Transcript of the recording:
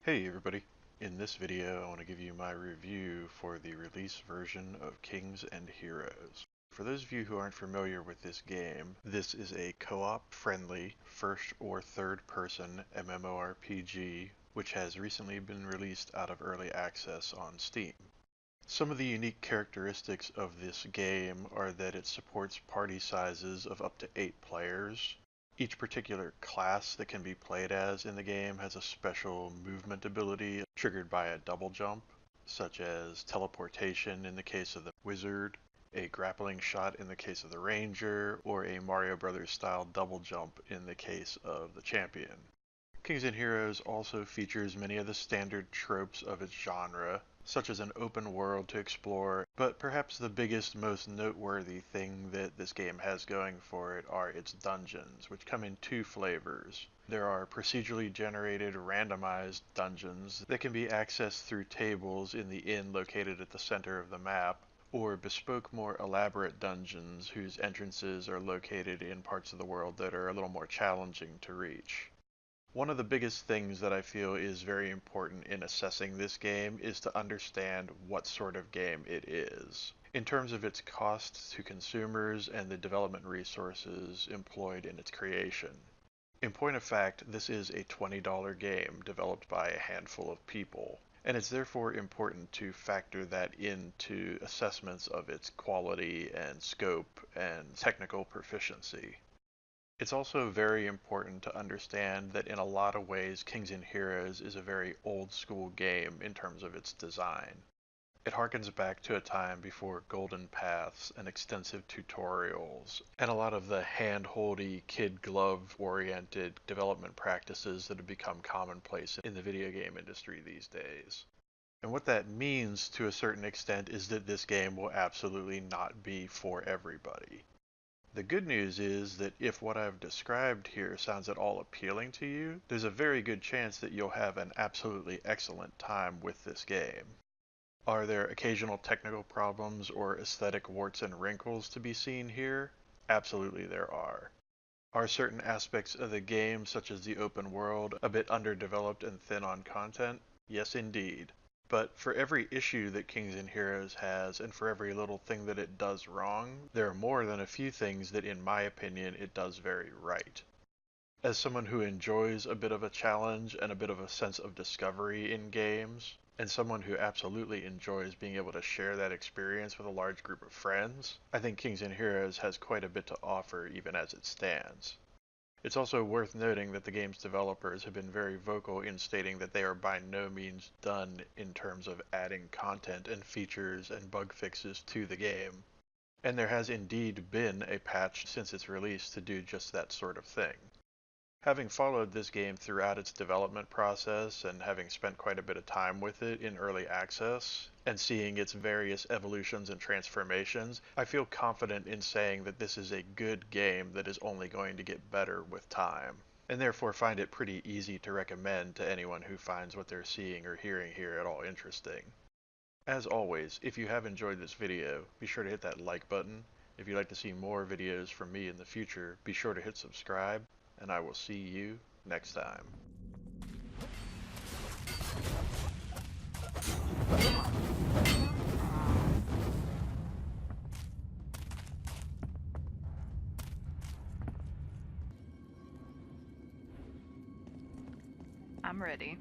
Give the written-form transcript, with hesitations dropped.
Hey everybody! In this video I want to give you my review for the release version of Kings and Heroes. For those of you who aren't familiar with this game, this is a co-op friendly first or third person MMORPG which has recently been released out of early access on Steam. Some of the unique characteristics of this game are that it supports party sizes of up to 8 players. Each particular class that can be played as in the game has a special movement ability triggered by a double jump, such as teleportation in the case of the wizard, a grappling shot in the case of the ranger, or a Mario Brothers style double jump in the case of the champion. Kings and Heroes also features many of the standard tropes of its genre, such as an open world to explore, but perhaps the biggest, most noteworthy thing that this game has going for it are its dungeons, which come in two flavors. There are procedurally generated, randomized dungeons that can be accessed through tables in the inn located at the center of the map, or bespoke, more elaborate dungeons whose entrances are located in parts of the world that are a little more challenging to reach. One of the biggest things that I feel is very important in assessing this game is to understand what sort of game it is, in terms of its cost to consumers and the development resources employed in its creation. In point of fact, this is a $20 game developed by a handful of people, and it's therefore important to factor that into assessments of its quality and scope and technical proficiency. It's also very important to understand that in a lot of ways Kings and Heroes is a very old school game in terms of its design. It harkens back to a time before golden paths and extensive tutorials, and a lot of the hand-holdy, kid glove oriented development practices that have become commonplace in the video game industry these days. And what that means to a certain extent is that this game will absolutely not be for everybody. The good news is that if what I've described here sounds at all appealing to you, there's a very good chance that you'll have an absolutely excellent time with this game. Are there occasional technical problems or aesthetic warts and wrinkles to be seen here? Absolutely there are. Are certain aspects of the game, such as the open world, a bit underdeveloped and thin on content? Yes indeed. But for every issue that Kings and Heroes has, and for every little thing that it does wrong, there are more than a few things that, in my opinion, it does very right. As someone who enjoys a bit of a challenge and a bit of a sense of discovery in games, and someone who absolutely enjoys being able to share that experience with a large group of friends, I think Kings and Heroes has quite a bit to offer even as it stands. It's also worth noting that the game's developers have been very vocal in stating that they are by no means done in terms of adding content and features and bug fixes to the game. And there has indeed been a patch since its release to do just that sort of thing. Having followed this game throughout its development process and having spent quite a bit of time with it in early access, and seeing its various evolutions and transformations, I feel confident in saying that this is a good game that is only going to get better with time, and therefore find it pretty easy to recommend to anyone who finds what they're seeing or hearing here at all interesting. As always, if you have enjoyed this video, be sure to hit that like button. If you'd like to see more videos from me in the future, be sure to hit subscribe, and I will see you next time. I'm ready.